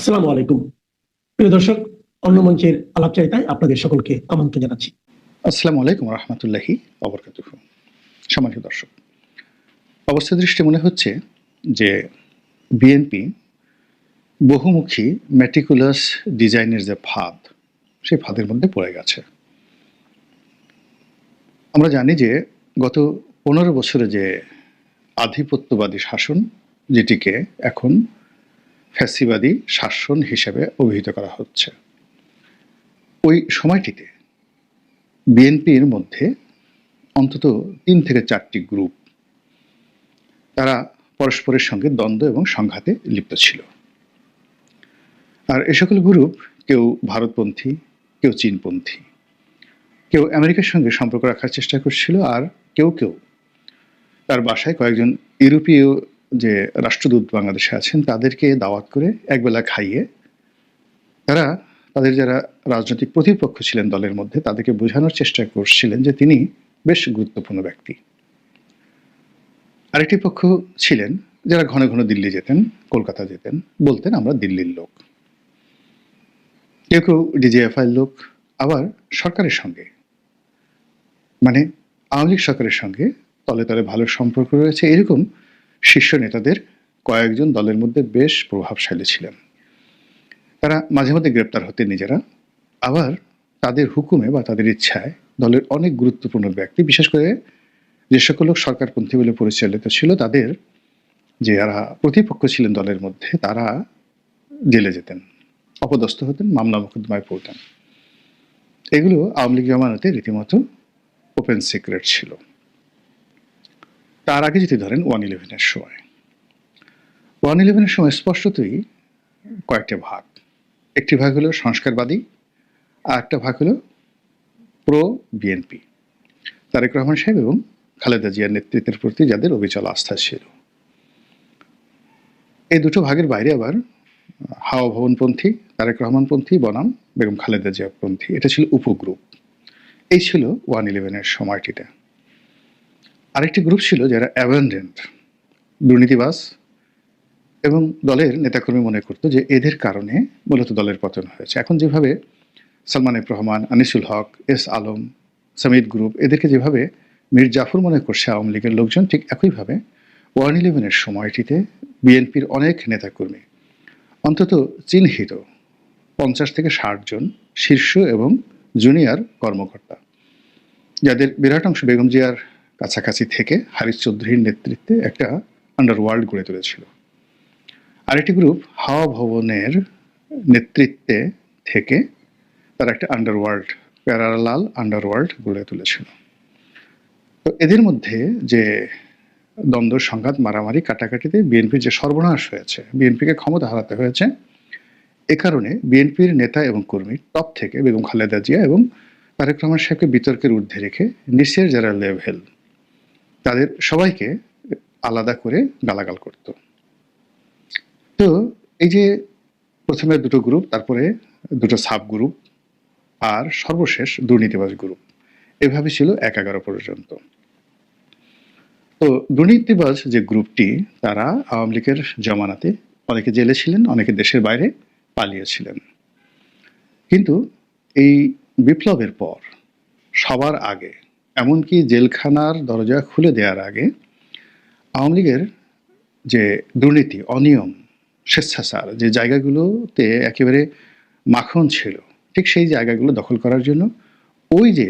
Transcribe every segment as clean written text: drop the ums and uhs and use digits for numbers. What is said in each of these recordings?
আসসালামু আলাইকুম। প্রিয় দর্শক, অন্য মঞ্চের আলাপচারিতায় আপনাদের সকলকে আমন্ত্রণ জানাচ্ছি। আসসালামু আলাইকুম রহমতুল্লাহি অবরকাতুহু। সম্মানিত দর্শক, অবস্থা দৃষ্টি মনে হচ্ছে যে বিএনপি বহুমুখী ম্যাটিকুলাস ডিজাইনের যে ফাঁদ, সেই ফাঁদের মধ্যে পড়ে গেছে। আমরা জানি যে গত 15 বছরে যে আধিপত্যবাদী শাসন, যেটিকে এখন ফ্যাসিবাদী শাসন হিসেবে অভিহিত করা হচ্ছে, ওই সময়টিতে বিএনপির মধ্যে অন্তত 3 থেকে 4টি গ্রুপ, তারা পরস্পরের সঙ্গে দ্বন্দ্ব এবং সংঘাতে লিপ্ত ছিল। আর এ সকল গ্রুপ কেউ ভারতপন্থী, কেউ চীনপন্থী, কেউ আমেরিকার সঙ্গে সম্পর্ক রাখার চেষ্টা করছিল, আর কেউ কেউ তার বাসায় কয়েকজন ইউরোপীয় যে রাষ্ট্রদূত বাংলাদেশে আছেন তাদেরকে দাওয়াত করে একবেলা খাইয়ে তারা তাদের যারা রাজনৈতিক প্রতিপক্ষ ছিলেন দলের মধ্যে, তাদেরকে বোঝানোর চেষ্টা করছিলেন যে তিনি বেশ গুরুত্বপূর্ণ ব্যক্তি। আরেকটি পক্ষ ছিলেন যারা ঘন ঘন দিল্লি যেতেন, কলকাতা যেতেন, বলতেন আমরা দিল্লির লোক। কেউ কেউ ডিজিএফআই লোক, আবার সরকারের সঙ্গে, মানে আওয়ামী লীগ সরকারের সঙ্গে তলে তলে ভালো সম্পর্ক রয়েছে, এরকম শীর্ষ নেতাদের কয়েকজন দলের মধ্যে বেশ প্রভাবশালী ছিলেন। তারা মাঝে মধ্যে গ্রেপ্তার হতেন নিজেরা, আবার তাদের হুকুমে বা তাদের ইচ্ছায় দলের অনেক গুরুত্বপূর্ণ ব্যক্তি, বিশেষ করে যে সকল লোক সরকারপন্থী বলে পরিচালিত ছিল, তাদের যে যারা প্রতিপক্ষ ছিলেন দলের মধ্যে, তারা জেলে যেতেন, অপদস্থ হতেন, মামলা মোকদ্দমায় পড়তেন। এগুলো আওয়ামী লীগ জমানাতে রীতিমতো ওপেন সিক্রেট ছিল। তার আগে যদি ধরেন 1/11-এর সময়, 1/11-এর সময় স্পষ্টতই কয়েকটা ভাগ। একটি ভাগ হলো সংস্কারবাদী, আর একটা ভাগ হলো প্রো বিএনপি, তারেক রহমান সাহেব এবং খালেদা জিয়ার নেতৃত্বের প্রতি যাদের অবিচল আস্থা ছিল। এই দুটো ভাগের বাইরে আবার হাওয়া ভবনপন্থী, তারেক রহমানপন্থী বনাম বেগম খালেদা জিয়াপন্থী, এটা ছিল উপগ্রুপ। এই ছিল 1/11-এর সময়টিতে। আরেকটি গ্রুপ ছিল যারা অ্যাবান্ডেন্ট, দুর্নীতিবাজ, এবং দলের নেতাকর্মী মনে করতো যে এদের কারণে মূলত দলের পতন হয়েছে। এখন যেভাবে সালমান এফ রহমান, আনিসুল হক, এস আলম, সামিদ গ্রুপ, এদেরকে যেভাবে মীর জাফর মনে করছে আওয়ামী লীগের লোকজন, ঠিক একইভাবে 1/11-এর সময়টিতে বিএনপির অনেক নেতাকর্মী, অন্তত চিহ্নিত 50 থেকে 60 জন শীর্ষ এবং জুনিয়র কর্মকর্তা, যাদের বিরাট অংশ বেগম জিয়ার কাছাকাছি থেকে হারিস চৌধুরীর নেতৃত্বে একটা আন্ডারওয়ার্ল্ড গড়ে তুলেছিল। আরেকটি গ্রুপ হাওয়া ভবনের নেতৃত্বে থেকে তারা একটা আন্ডারওয়ার্ল্ড, প্যারালাল আন্ডারওয়ার্ল্ড গড়ে তুলেছিল। তো এদের মধ্যে যে দ্বন্দ্ব, সংঘাত, মারামারি, কাটাকাটিতে বিএনপির যে সর্বনাশ হয়েছে, বিএনপিকে ক্ষমতা হারাতে হয়েছে, এ কারণে বিএনপির নেতা এবং কর্মী টপ থেকে বেগম খালেদা জিয়া এবং তারেক রহমান সাহেবকে বিতর্কের ঊর্ধ্বে রেখে নিচের যারা লেভেল, তাদের সবাইকে আলাদা করে গালাগাল করত। তো এই যে প্রথমে দুটো গ্রুপ, তারপরে দুটো সাব গ্রুপ, আর সর্বশেষ দুর্নীতিবাজ গ্রুপ, এভাবে ছিল 1/11 পর্যন্ত। তো দুর্নীতিবাজ যে গ্রুপটি, তারা আওয়ামী লীগের জমানাতে অনেকে জেলে ছিলেন, অনেকে দেশের বাইরে পালিয়েছিলেন। কিন্তু এই বিপ্লবের পর সবার আগে, এমনকি জেলখানার দরজা খুলে দেওয়ার আগে, আওয়ামী লীগের যে দুর্নীতি, অনিয়ম, স্বেচ্ছাচার, যে জায়গাগুলোতে একেবারে মাখন ছিল, ঠিক সেই জায়গাগুলো দখল করার জন্য ওই যে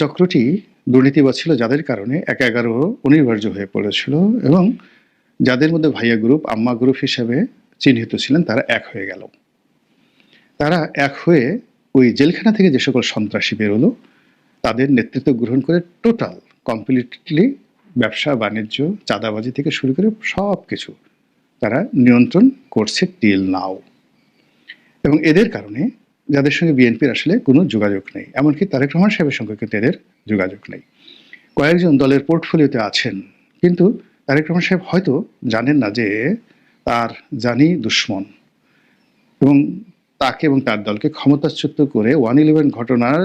চক্রটি দুর্নীতিবাজ ছিল, যাদের কারণে 1/11 অনিবার্য হয়ে পড়েছিল, এবং যাদের মধ্যে ভাইয়া গ্রুপ, আম্মা গ্রুপ হিসেবে চিহ্নিত ছিলেন, তারা এক হয়ে গেল। তারা এক হয়ে ওই জেলখানা থেকে যে সকল সন্ত্রাসী বেরোলো, তাদের নেতৃত্ব গ্রহণ করে টোটাল কমপ্লিটলি ব্যবসা বাণিজ্য, চাঁদাবাজি থেকে শুরু করে সব কিছু তারা নিয়ন্ত্রণ করছে টিল নাও। এবং এদের কারণে যাদের সঙ্গে বিএনপির আসলে কোনো যোগাযোগ নেই, এমনকি তারেক রহমান সাহেবের সঙ্গে কিন্তু এদের যোগাযোগ নেই। কয়েকজন দলের পোর্টফোলিওতে আছেন, কিন্তু তারেক রহমান সাহেব হয়তো জানেন না যে তার জানি দুশ্মন, এবং তাকে এবং তার দলকে ক্ষমতাচ্যুত করে 1/11 ঘটনার